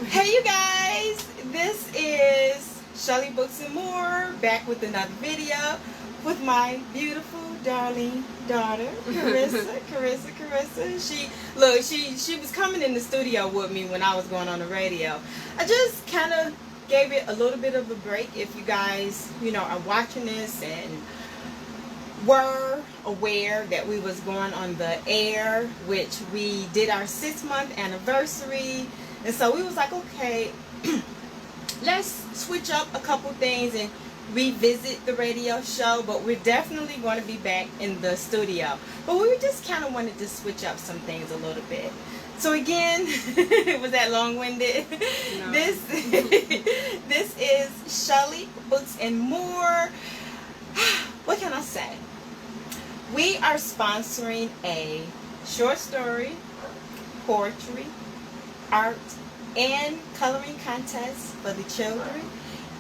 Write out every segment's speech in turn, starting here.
Hey you guys, this is Shelly Books and More, back with another video with my beautiful darling daughter, Carissa. She was coming in the studio with me when I was going on the radio. I just kind of gave it a little bit of a break. If you guys, are watching this and were aware that we was going on the air, which we did our 6-month anniversary. And so we was like, okay, let's switch up a couple things and revisit the radio show, but we're definitely going to be back in the studio. But we just kind of wanted to switch up some things a little bit. So again, was that long-winded? No. This is Shelly Books and More. What can I say? We are sponsoring a short story, poetry, art, and coloring contest for the children,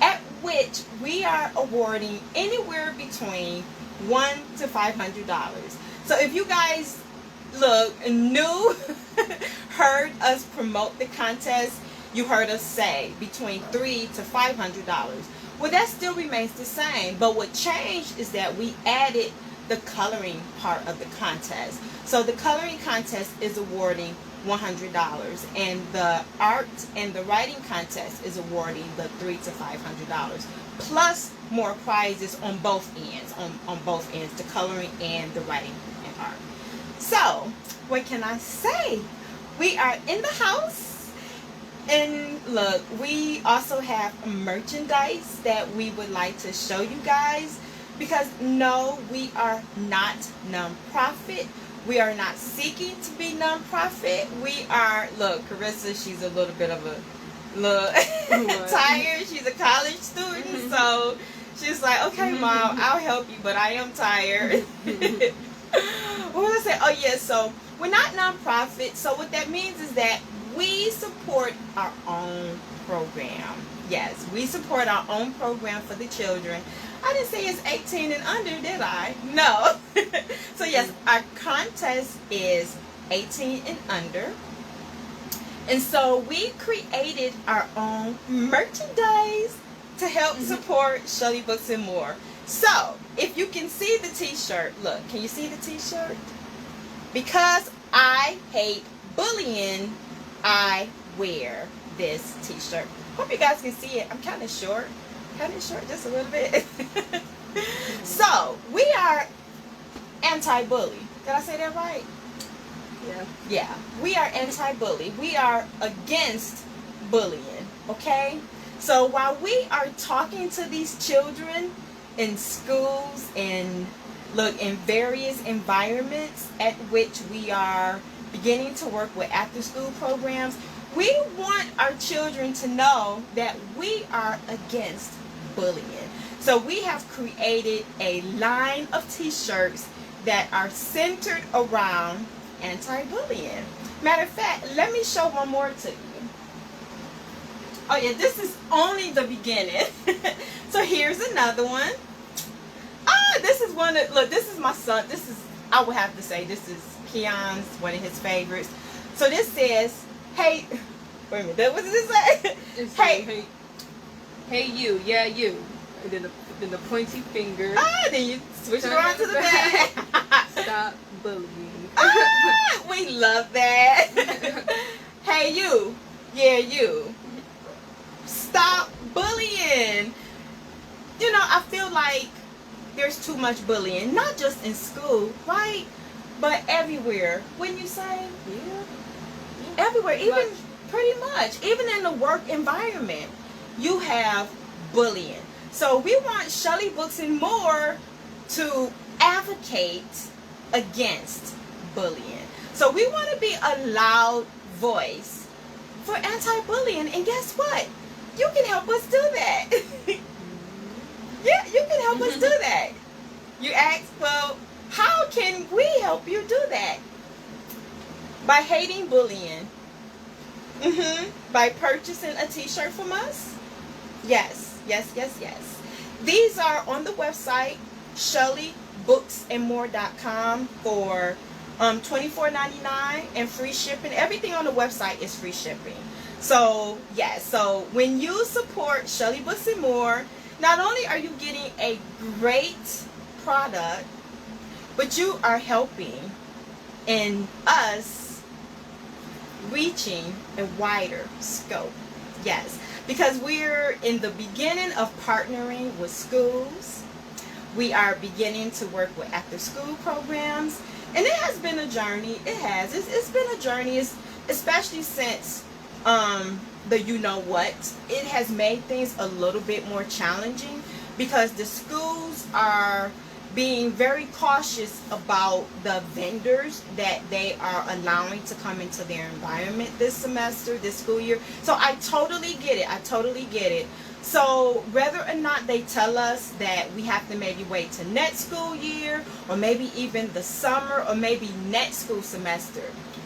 at which we are awarding anywhere between $100 to $500. So if you guys heard us promote the contest, you heard us say between $300 to $500. Well, that still remains the same, but what changed is that we added the coloring part of the contest. So the coloring contest is awarding $100, and the art and the writing contest is awarding the $300 to $500, plus more prizes on both ends, on both ends, the coloring and the writing and art. So what can I say? We are in the house, and look, we also have merchandise that we would like to show you guys, because no, we are not nonprofit. We are not seeking to be nonprofit. We are, look, Carissa, she's a little bit of tired. She's a college student, so she's like, okay, Mom, I'll help you, but I am tired. What was I say? Oh, yeah, so we're not nonprofit. So what that means is that we support our own program. Yes, we support our own program for the children. I didn't say it's 18 and under, did I? No. So yes, our contest is 18 and under. And so we created our own merchandise to help support Shelly Books and More. So if you can see the t-shirt, look, can you see the t-shirt? Because I hate bullying, I wear this t-shirt. Hope you guys can see it. I'm kind of short just a little bit. So we are anti-bully. Did I say that right? Yeah, we are anti-bully. We are against bullying. Okay, so while we are talking to these children in schools and in various environments at which we are beginning to work with after-school programs, we want our children to know that we are against bullying. So we have created a line of t-shirts that are centered around anti-bullying. Matter of fact, let me show one more to you. Oh yeah, this is only the beginning. So here's another one. This is one that, look, this is my son. This is, I would have to say, this is Keon's, one of his favorites. So this says, hey, wait a minute, what does it say? Hey you, yeah you. And then the pointy finger. Then you switch it around to the back. Stop bullying. We love that. Hey you, yeah you. Stop bullying. I feel like there's too much bullying, not just in school, right? But everywhere. Wouldn't you say? Yeah. Everywhere, even pretty much. Even in the work environment, you have bullying. So we want Shelly Books and More to advocate against bullying. So we want to be a loud voice for anti-bullying. And guess what? You can help us do that. Yeah, you can help us do that. You ask, well, how can we help you do that? By hating bullying. By purchasing a t-shirt from us. Yes. These are on the website ShellyBooksandMore.com for $24.99 and free shipping. Everything on the website is free shipping. So, yes, so when you support Shelly Books and More, not only are you getting a great product, but you are helping in us reaching a wider scope. Yes, because we're in the beginning of partnering with schools. We are beginning to work with after school programs. And it has been a journey. It has. It's been a journey, especially since the you know what. It has made things a little bit more challenging because the schools are being very cautious about the vendors that they are allowing to come into their environment this semester, this school year. So I totally get it. I totally get it. So whether or not they tell us that we have to maybe wait to next school year or maybe even the summer or maybe next school semester,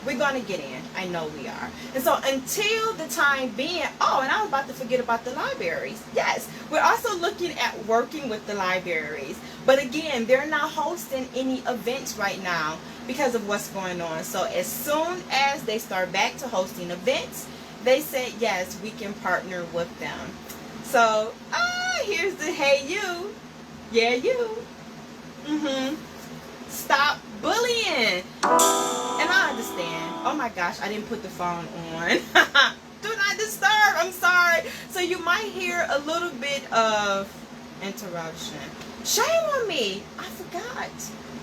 we're going to get in. I know we are. And so until the time being, oh, and I was about to forget about the libraries. Yes, we're also looking at working with the libraries. But again, they're not hosting any events right now because of what's going on. So as soon as they start back to hosting events, they said, yes, we can partner with them. So, here's the hey you. Yeah, you. Stop bullying. And I understand. Oh my gosh, I didn't put the phone on. Do not disturb. I'm sorry. So you might hear a little bit of interruption. Shame on me. I forgot.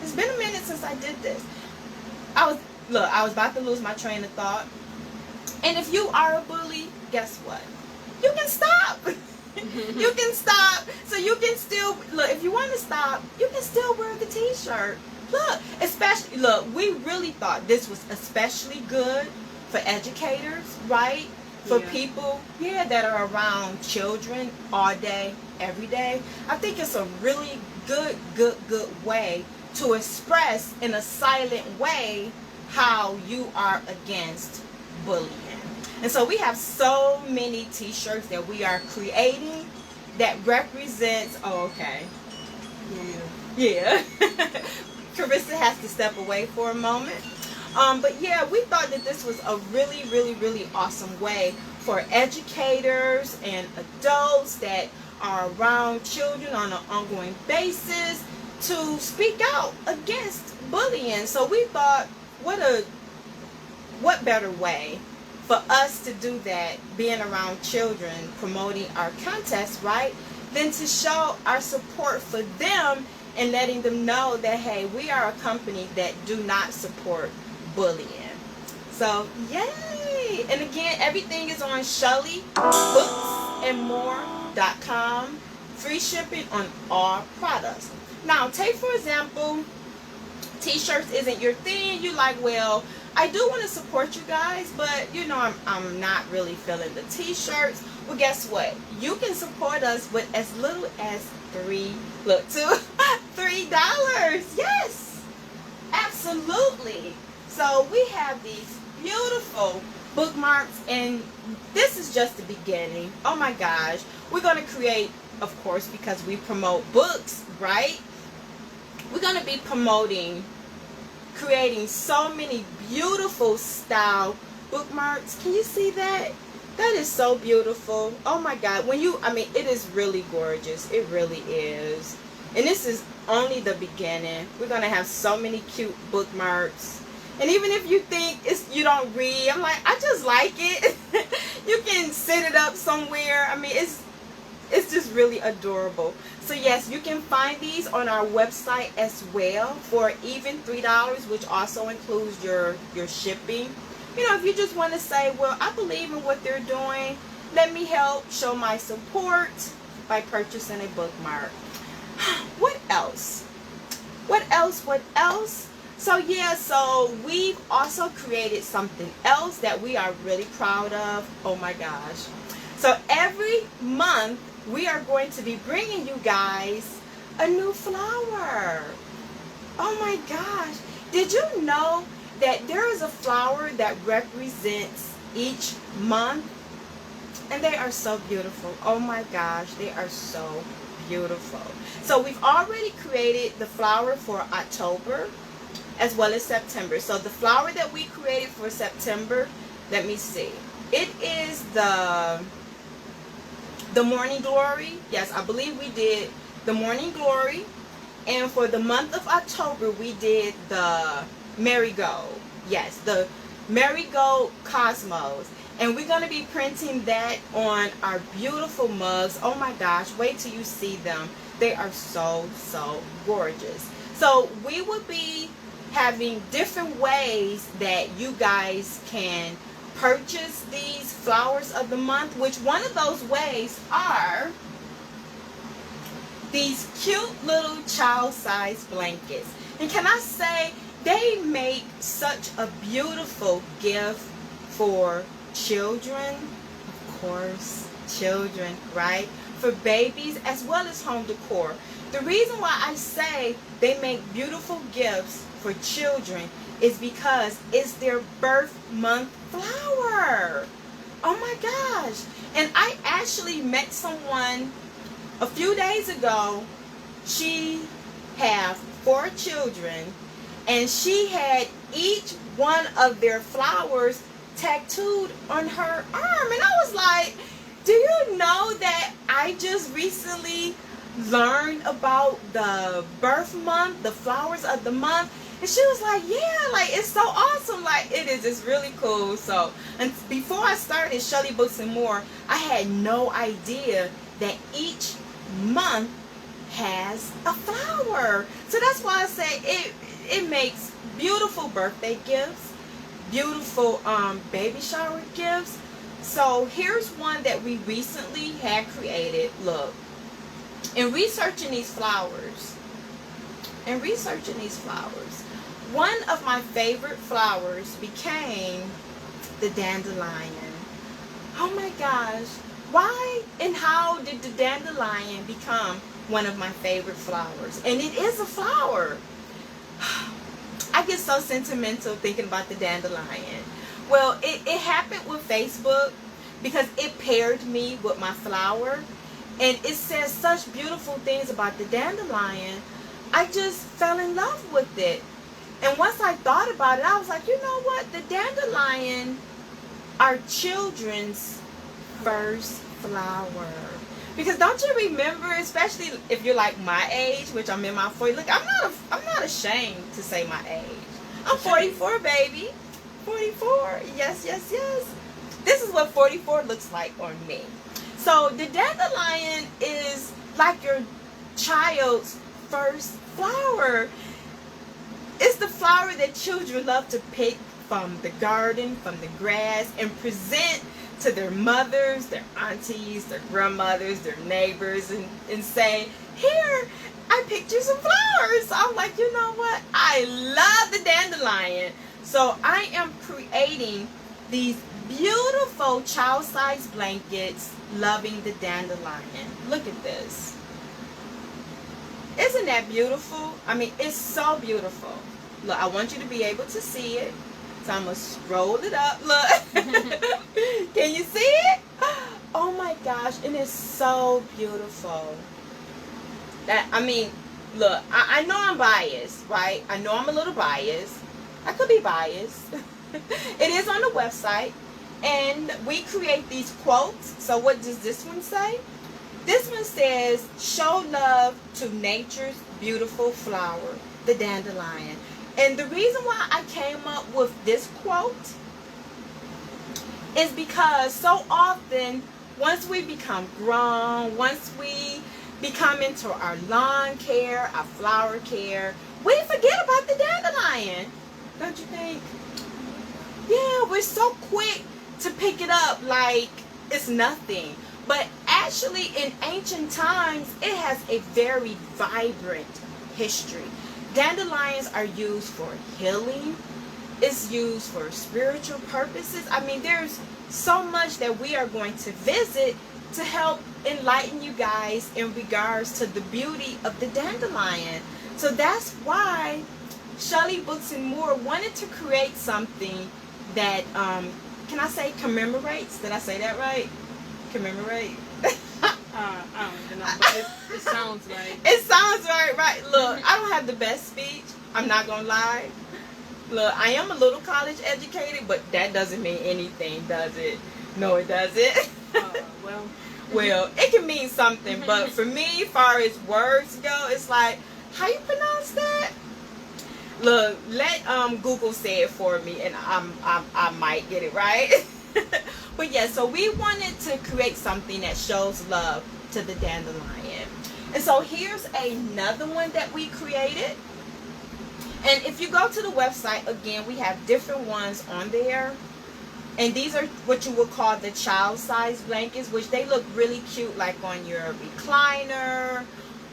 It's been a minute since I did this. I was about to lose my train of thought. And if you are a bully, guess what? You can stop. You can stop. So you can still, look, if you want to stop, you can still wear the t-shirt. Look, we really thought this was especially good for educators, right? For people, that are around children all day, every day. I think it's a really good way to express in a silent way how you are against bullying. And so we have so many t-shirts that we are creating that represents, Yeah. Carissa has to step away for a moment. But yeah, we thought that this was a really, really, really awesome way for educators and adults that are around children on an ongoing basis to speak out against bullying. So we thought, what better way for us to do that, being around children, promoting our contest, right, than to show our support for them and letting them know that, hey, we are a company that do not support bullying. So, yay! And again, everything is on ShellyBooksandMore.com. Free shipping on all products. Now, take for example, t-shirts isn't your thing. You like, well, I do want to support you guys, but I'm not really feeling the t-shirts. Well, guess what? You can support us with as little as $3. Yes, absolutely. So we have these beautiful bookmarks, and this is just the beginning. Oh my gosh, we're going to create, of course, because we promote books, right? We're going to be creating so many beautiful style bookmarks. Can you see that? That is so beautiful. Oh my God. It is really gorgeous. It really is. And this is only the beginning. We're going to have so many cute bookmarks. And even if you think you don't read, I'm like, I just like it. You can set it up somewhere. It's just really adorable. So yes, you can find these on our website as well for even $3, which also includes your shipping. If you just want to say, well, I believe in what they're doing, let me help show my support by purchasing a bookmark. What else? So we've also created something else that we are really proud of. Oh my gosh. So every month we are going to be bringing you guys a new flower. Oh my gosh. Did you know that there is a flower that represents each month? And they are so beautiful. Oh my gosh, they are so beautiful. So we've already created the flower for October as well as September. So the flower that we created for September, let me see. It is the Morning Glory. Yes, I believe we did the Morning Glory. And for the month of October, we did the Marigold. Yes, the Marigold Cosmos. And we're going to be printing that on our beautiful mugs. Oh my gosh, wait till you see them. They are so, so gorgeous. So we will be having different ways that you guys can purchase these flowers of the month, which one of those ways are these cute little child-sized blankets. And can I say, they make such a beautiful gift for children, of course, children, right? For babies as well as home decor. The reason why I say they make beautiful gifts for children is because it's their birth month flower. Oh my gosh. And I actually met someone a few days ago. She had 4 children, and she had each one of their flowers tattooed on her arm. And I was like, do you know that I just recently learned about the birth month, the flowers of the month? And she was like, yeah, like, it's so awesome. Like, it is just really cool. So, and before I started Shelly Books and More, I had no idea that each month has a flower. So that's why I say it makes beautiful birthday gifts, beautiful baby shower gifts. So here's one that we recently had created. Look, in researching these flowers, one of my favorite flowers became the dandelion. Oh my gosh, why and how did the dandelion become one of my favorite flowers? And it is a flower. I get so sentimental thinking about the dandelion. Well, it happened with Facebook because it paired me with my flower, and it says such beautiful things about the dandelion. I just fell in love with it. And once I thought about it, I was like, you know what? The dandelion are children's first flower. Because don't you remember, especially if you're like my age, which I'm in my 40s. Look, I'm not ashamed to say my age. I'm 44, baby. 44. Yes, yes, yes. This is what 44 looks like on me. So the dandelion is like your child's first flower. It's the flower that children love to pick from the garden, from the grass, and present to their mothers, their aunties, their grandmothers, their neighbors, and say, here, I picked you some flowers. So I'm like, you know what? I love the dandelion. So I am creating these beautiful child-sized blankets loving the dandelion. Look at this. Isn't that beautiful? I mean, it's so beautiful. Look, I want you to be able to see it. So I'm going to scroll it up. Look. Can you see it? Oh my gosh. And it's so beautiful. I mean, look, I know I'm biased, right? I know I'm a little biased. I could be biased. It is on the website. And we create these quotes. So what does this one say? This one says, show love to nature's beautiful flower, the dandelion. And the reason why I came up with this quote is because so often, once we become grown, once we become into our lawn care, our flower care, we forget about the dandelion. Don't you think? Yeah, we're so quick to pick it up like it's nothing. But actually, in ancient times, it has a very vibrant history. Dandelions are used for healing. It's used for spiritual purposes. I mean, there's so much that we are going to visit to help enlighten you guys in regards to the beauty of the dandelion. So that's why Shelly Books and More wanted to create something that, can I say commemorates? Did I say that right? Commemorate. I don't know, but it sounds right. It sounds right. Look, I don't have the best speech. I'm not gonna lie. Look, I am a little college educated, but that doesn't mean anything, does it? No, it doesn't. Well. Well, it can mean something, but for me, far as words go, it's like, how you pronounce that? Look, let Google say it for me, and I might get it right. But yeah, so we wanted to create something that shows love to the dandelion. And so here's another one that we created. And if you go to the website, again, we have different ones on there. And these are what you would call the child-size blankets, which they look really cute, like on your recliner,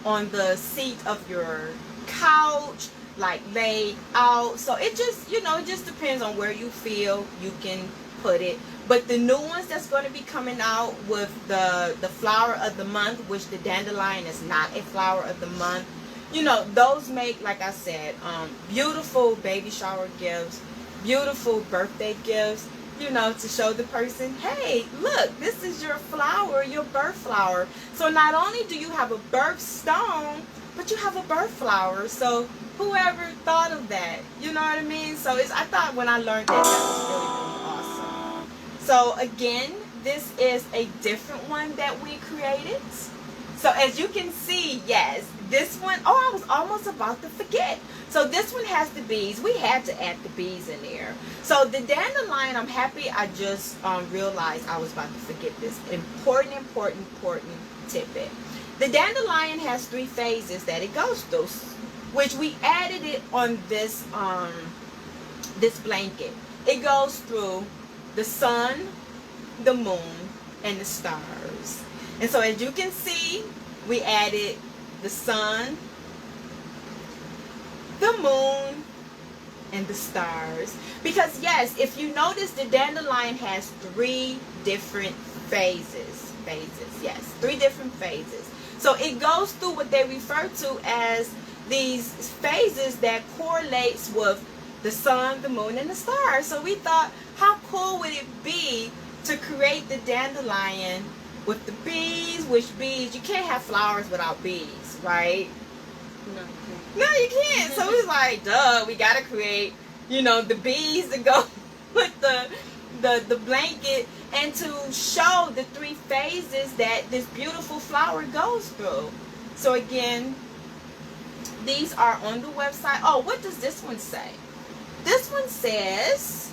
on the seat of your couch, like laid out. So it just, it just depends on where you feel you can put it. But the new ones that's going to be coming out with the flower of the month, which the dandelion is not a flower of the month, those make, like I said, beautiful baby shower gifts, beautiful birthday gifts, to show the person, hey, look, this is your flower, your birth flower. So not only do you have a birth stone, but you have a birth flower. So whoever thought of that, you know what I mean? So I thought when I learned that was really, really awesome. So again, this is a different one that we created. So as you can see, yes, this one, I was almost about to forget. So this one has the bees. We had to add the bees in there. So the dandelion, I'm happy I just realized I was about to forget this important tidbit. The dandelion has 3 phases that it goes through, which we added it on this this blanket. It goes through the sun, the moon, and the stars. And so as you can see, we added the sun, the moon, and the stars. Because yes, if you notice, the dandelion has 3 different phases. Yes, 3 different phases. So it goes through what they refer to as these phases that correlates with the sun, the moon, and the stars. So we thought, how cool would it be to create the dandelion with the bees? Which bees? You can't have flowers without bees, right? No, you can't. So it's like, duh, we gotta create, the bees to go with the blanket, and to show the 3 phases that this beautiful flower goes through. So again, these are on the website. Oh, what does this one say? This one says,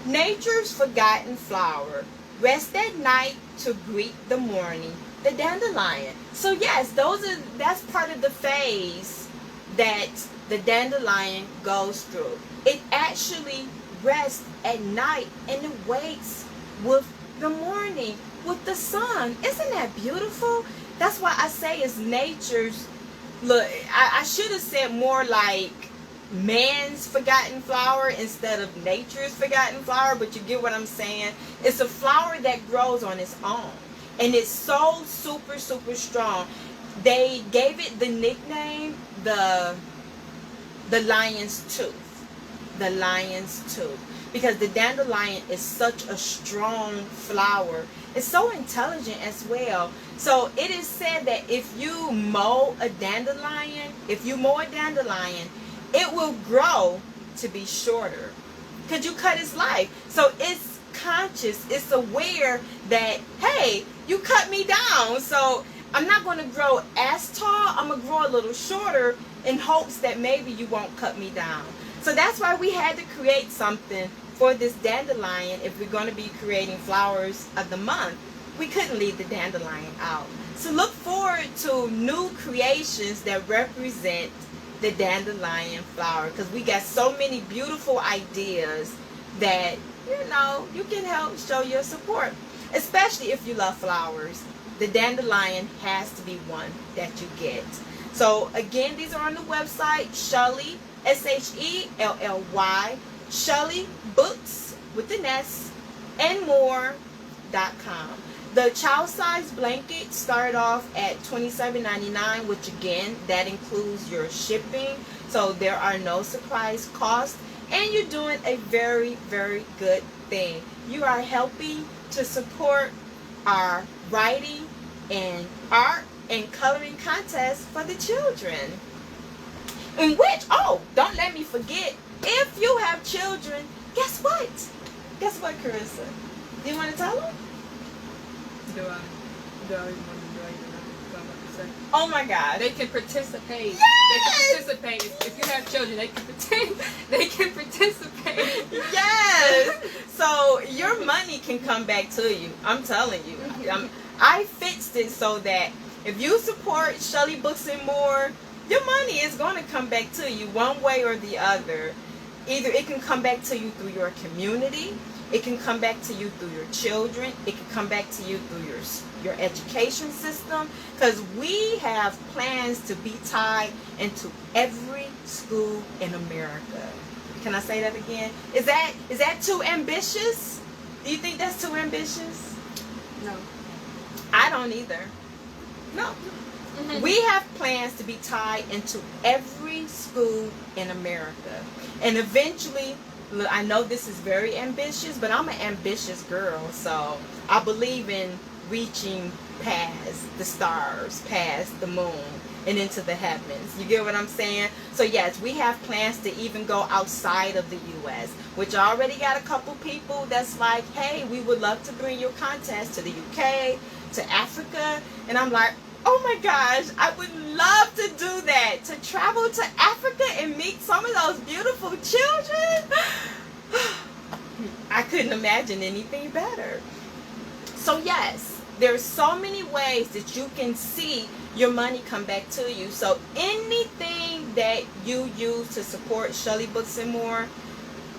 nature's forgotten flower, rest at night to greet the morning, the dandelion. So yes, that's part of the phase that the dandelion goes through. It actually rests at night and it wakes with the morning, with the sun. Isn't that beautiful? That's why I say it's nature's, look, I should have said more like man's forgotten flower instead of nature's forgotten flower, but you get what I'm saying. It's a flower that grows on its own, and it's so super strong. They gave it the nickname the lion's tooth. The lion's tooth, because the dandelion is such a strong flower. It's so intelligent as well. So it is said that if you mow a dandelion, it will grow to be shorter because you cut its life. So it's conscious, it's aware that, hey, you cut me down, so I'm not going to grow as tall. I'm going to grow a little shorter in hopes that maybe you won't cut me down. So that's why we had to create something for this dandelion. If we're going to be creating flowers of the month, we couldn't leave the dandelion out. So look forward to new creations that represent the dandelion flower, because we got so many beautiful ideas that, you can help show your support, especially if you love flowers. The dandelion has to be one that you get. So again, these are on the website, Shelly, Shelly, Shelly Books with an S and more.com. The child size blanket started off at $27.99, which again, that includes your shipping. So there are no surprise costs, and you're doing a very, very good thing. You are helping to support our writing and art and coloring contests for the children. In which, don't let me forget, if you have children, guess what? Guess what, Carissa? Do you want to tell them? Do I even want to do I even know what I'm about to say? Oh my God. They can participate. Yes! They can participate. If you have children, they can they can participate. Yes. So your money can come back to you. I'm telling you. I fixed it so that if you support Shelly Books and More, your money is going to come back to you one way or the other. Either it can come back to you through your community, it can come back to you through your children, it can come back to you through your education system, because we have plans to be tied into every school in America. Can I say that again? Is that too ambitious? Do you think that's too ambitious? No. I don't either. No. We have plans to be tied into every school in America. And eventually, look, I know this is very ambitious, but I'm an ambitious girl, so I believe in reaching past the stars, past the moon, and into the heavens. You get what I'm saying? So yes, we have plans to even go outside of the U.S., which I already got a couple people that's like, hey, we would love to bring your contest to the UK, to Africa. And I'm like, oh my gosh, I would love to do that, to travel to Africa and meet some of those beautiful children. I couldn't imagine anything better. So yes, there's so many ways that you can see your money come back to you. So anything that you use to support Shelly Books and More,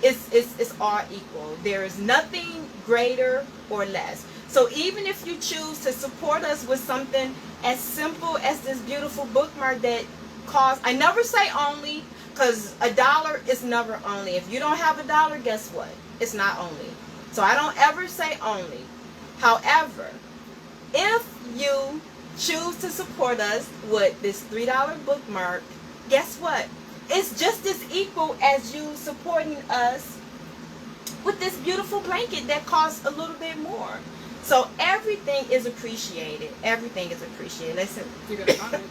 it's all equal. There is nothing greater or less. So even if you choose to support us with something as simple as this beautiful bookmark that costs, I never say only, because $1 is never only. If you don't have $1, guess what? It's not only. So I don't ever say only. However, if you choose to support us with this $3 bookmark, guess what? It's just as equal as you supporting us with this beautiful blanket that costs a little bit more. So everything is appreciated. Everything is appreciated. Listen. You got to it.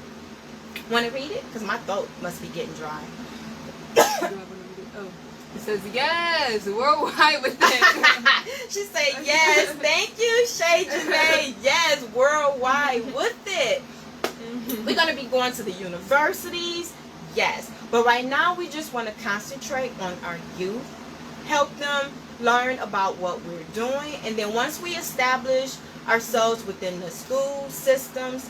Want to read it? Because my throat must be getting dry. Oh, it says yes, worldwide with it. She said yes. Thank you, Shay Janae. Yes, worldwide with it. We're going to be going to the universities. Yes. But right now we just want to concentrate on our youth. Help them learn about what we're doing, and then once we establish ourselves within the school systems,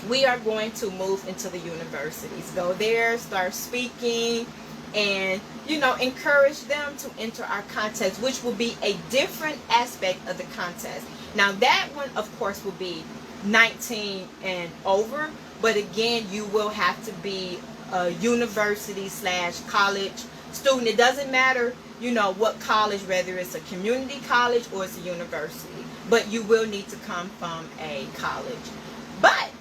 we are going to move into the universities, go there, start speaking, and encourage them to enter our contest, which will be a different aspect of the contest. Now that one of course will be 19 and over, but again you will have to be a university / college student. It doesn't matter what college, whether it's a community college or it's a university, but you will need to come from a college. But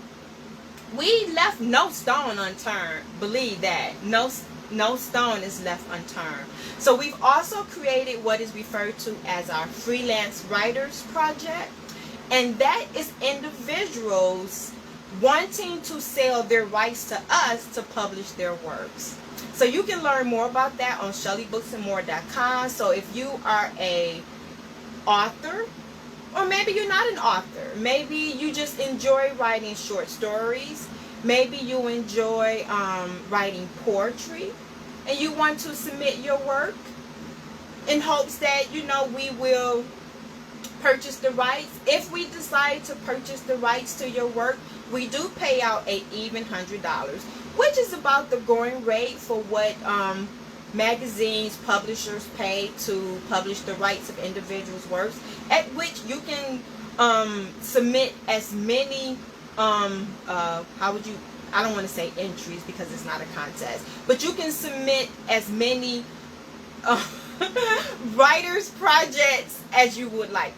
we left no stone unturned. Believe that. No stone is left unturned. So we've also created what is referred to as our freelance writers project, and that is individuals wanting to sell their rights to us to publish their works. So you can learn more about that on ShellyBooksandMore.com. So if you are a author, or maybe you're not an author, maybe you just enjoy writing short stories, maybe you enjoy writing poetry, and you want to submit your work in hopes that we will purchase the rights. If we decide to purchase the rights to your work, we do pay out an even $100, which is about the going rate for what magazines, publishers pay to publish the rights of individuals' works, at which you can submit as many, I don't want to say entries because it's not a contest, but you can submit as many writers projects as you would like.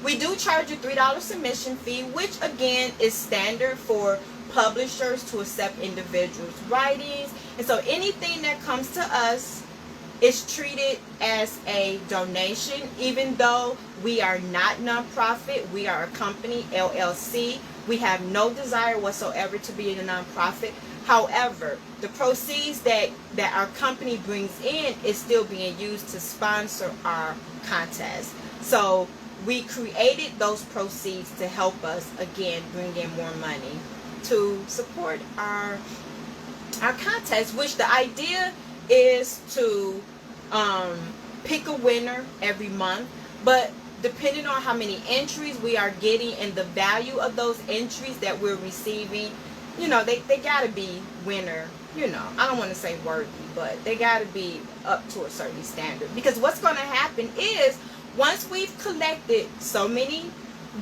We do charge a $3 submission fee, which again is standard for publishers to accept individuals' writings. And so anything that comes to us is treated as a donation, even though we are not nonprofit. We are a company, LLC. We have no desire whatsoever to be a nonprofit. However, the proceeds that our company brings in is still being used to sponsor our contest. So we created those proceeds to help us, again, bring in more money to support our contest, which the idea is to pick a winner every month. But depending on how many entries we are getting and the value of those entries that we're receiving, you know, they got to be winner, you know, I don't want to say worthy, but they got to be up to a certain standard. Because what's going to happen is, once we've collected so many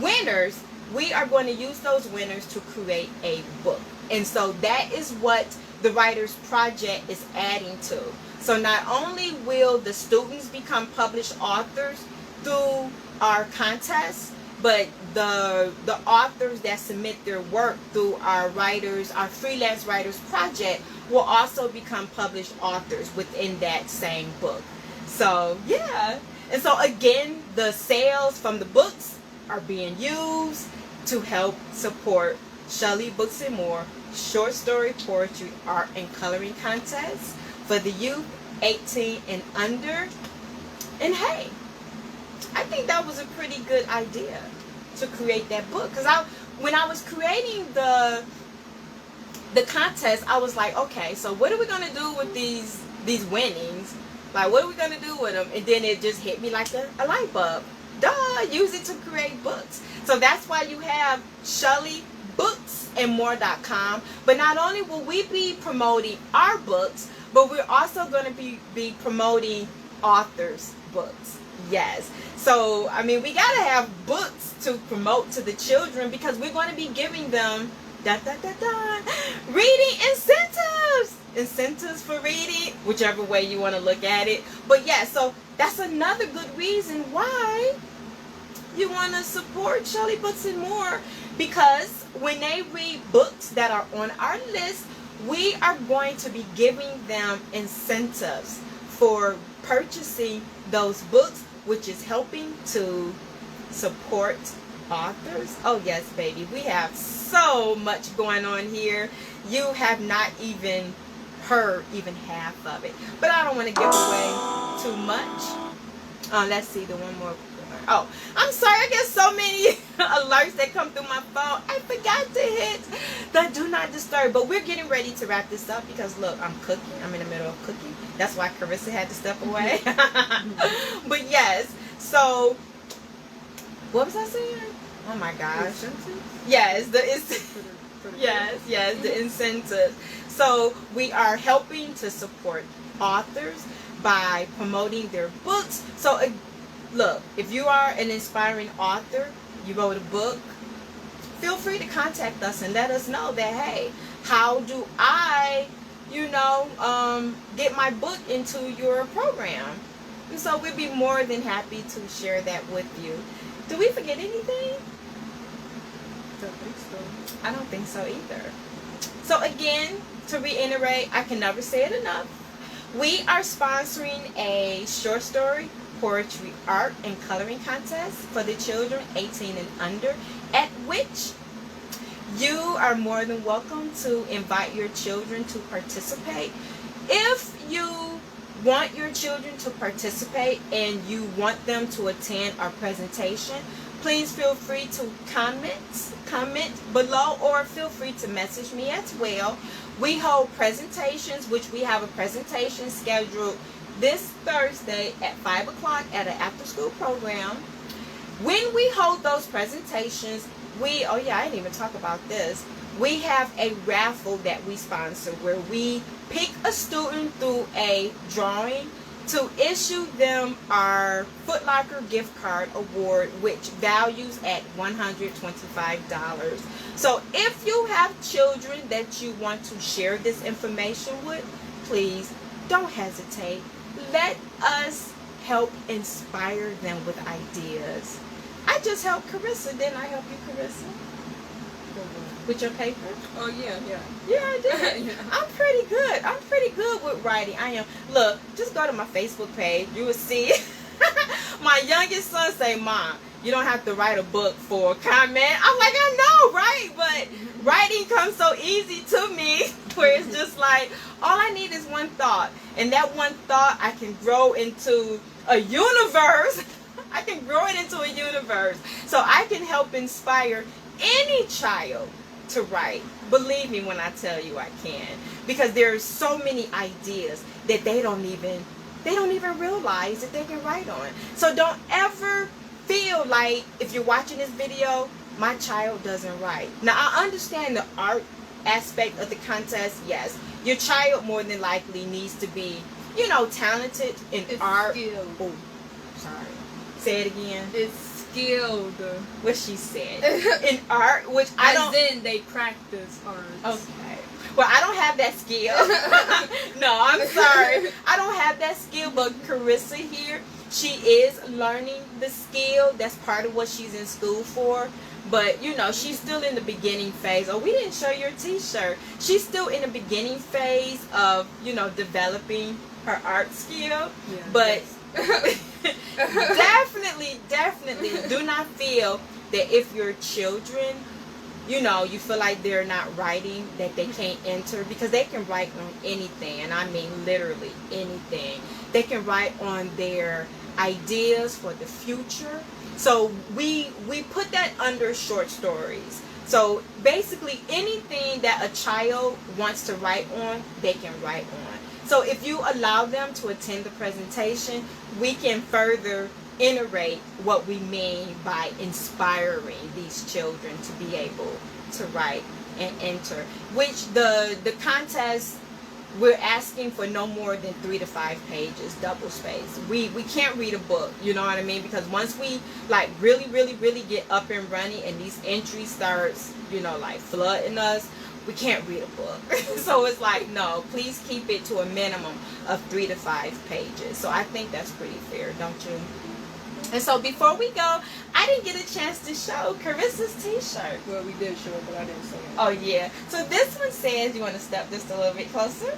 winners, we are going to use those winners to create a book. And so that is what the Writers Project is adding to. So not only will the students become published authors through our contest, but the authors that submit their work through our freelance writers project will also become published authors within that same book. So yeah. And so again, the sales from the books are being used to help support Shelly Books and More short story, poetry, art, and coloring contests for the youth 18 and under. And hey, I think that was a pretty good idea to create that book, because when I was creating the contest, I was like, okay, so what are we gonna do with these winnings? Like, what are we gonna do with them? And then it just hit me like a light bulb. Duh, use it to create books. So that's why you have ShellyBooksandMore.com. But not only will we be promoting our books, but we're also going to be promoting authors' books. Yes. So, I mean, we got to have books to promote to the children, because we're going to be giving them reading incentives for reading, whichever way you want to look at it. But yeah, so that's another good reason why you want to support Shelly Books and More, because when they read books that are on our list, we are going to be giving them incentives for purchasing those books, which is helping to support authors. Oh yes, baby, we have so much going on here. You have not even heard even half of it, but I don't want to give away too much. Let's see, the one more. Oh, I'm sorry, I get so many alerts that come through my phone. I forgot to hit the do not disturb. But we're getting ready to wrap this up, because look, I'm cooking. I'm in the middle of cooking. That's why Carissa had to step away. But yes, so what was I saying? Oh my gosh. Yes, the incentives. So we are helping to support authors by promoting their books. So look, if you are an inspiring author, you wrote a book, feel free to contact us and let us know that, hey, how do I, get my book into your program? And so we'd be more than happy to share that with you. Did we forget anything? Don't think so. I don't think so either. So again, to reiterate, I can never say it enough. We are sponsoring a short story, poetry, art, and coloring contest for the children 18 and under, at which you are more than welcome to invite your children to participate. If you want your children to participate and you want them to attend our presentation, please feel free to comment below, or feel free to message me as well. We hold presentations, which we have a presentation scheduled this Thursday at 5 o'clock at an after-school program. When we hold those presentations, I didn't even talk about this. We have a raffle that we sponsor where we pick a student through a drawing to issue them our Foot Locker gift card award, which values at $125. So if you have children that you want to share this information with, please don't hesitate. Let us help inspire them with ideas. I just helped Carissa. Didn't I help you, Carissa? With your paper? Oh, yeah. Yeah, I did. Yeah. I'm pretty good. I'm pretty good with writing. I am. Look, just go to my Facebook page. You will see. My youngest son say, Mom, you don't have to write a book for a comment. I'm like, I know, right? But writing comes so easy to me where it's just like, all I need is one thought. And that one thought I can grow into a universe. I can grow it into a universe. So I can help inspire any child to write. Believe me when I tell you I can. Because there are so many ideas that they don't even realize that they can write on. So don't ever feel like if you're watching this video, my child doesn't write. Now I understand the art aspect of the contest. Yes, your child more than likely needs to be, talented in art. Skilled. Oh, sorry. Say it again. It's skilled. What she said. In art, which I don't. Then they practice art. Okay. Well, I don't have that skill. No, I'm sorry. I don't have that skill, but Carissa here, she is learning the skill. That's part of what she's in school for. But, she's still in the beginning phase. Oh, we didn't show your t-shirt. She's still in the beginning phase of, developing her art skill. Yeah, but definitely do not feel that if your children, you feel like they're not writing, that they can't enter, because they can write on anything, and I mean literally anything. They can write on their ideas for the future. So we put that under short stories. So basically anything that a child wants to write on, they can write on. So if you allow them to attend the presentation, we can further iterate what we mean by inspiring these children to be able to write and enter. Which the contest, we're asking for no more than 3 to 5 pages, double space. We can't read a book, you know what I mean? Because once we really get up and running and these entries starts, flooding us, we can't read a book. So it's like, no, please keep it to a minimum of 3 to 5 pages. So I think that's pretty fair, don't you? And so before we go, I didn't get a chance to show Carissa's t-shirt. Well, we did show it, but I didn't say it. Oh, yeah. So this one says, you want to step just a little bit closer?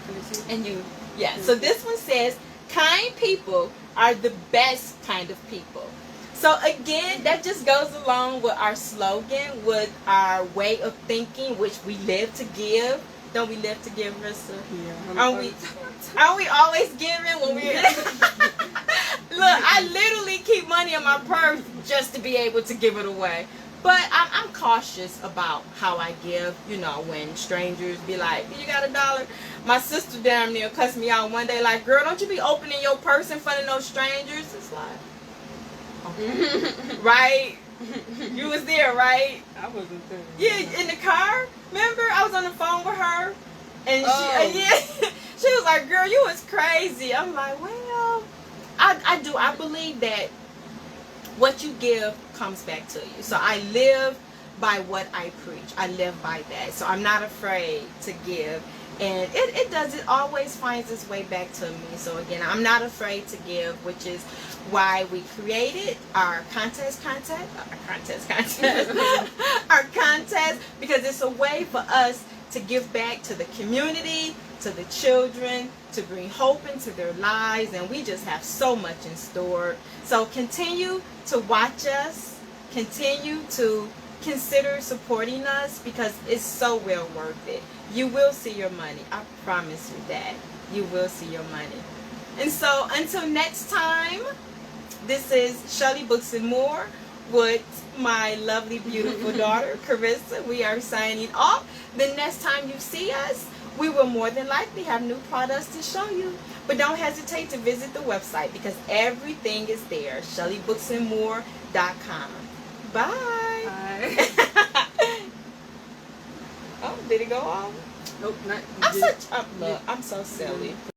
Can you see? And you, yeah. So this one says, kind people are the best kind of people. So again, that just goes along with our slogan, with our way of thinking, which we live to give. Don't we live to give, Rissa? Yeah. Aren't we always giving when we're... Look, I literally keep money in my purse just to be able to give it away. But I'm cautious about how I give, when strangers be like, you got $1? My sister damn near cussed me out one day like, girl, don't you be opening your purse in front of no strangers. It's like, okay. Right? You was there, right? I wasn't there. Yeah, in the car. Remember, I was on the phone with her, and she was like, "Girl, you was crazy." I'm like, "Well, I believe that what you give comes back to you. So I live by what I preach. I live by that. So I'm not afraid to give." And it always finds its way back to me. So again, I'm not afraid to give, which is why we created our contest, our contest, because it's a way for us to give back to the community, to the children, to bring hope into their lives, and we just have so much in store. So continue to watch us, continue to consider supporting us, because it's so well worth it. You will see your money. I promise you that. You will see your money. And so until next time, this is Shelly Books and More with my lovely, beautiful daughter, Carissa. We are signing off. The next time you see us, we will more than likely have new products to show you. But don't hesitate to visit the website, because everything is there. ShellyBooksandMore.com. Bye. Bye. Oh, did it go off? Nope, not. I'm so silly.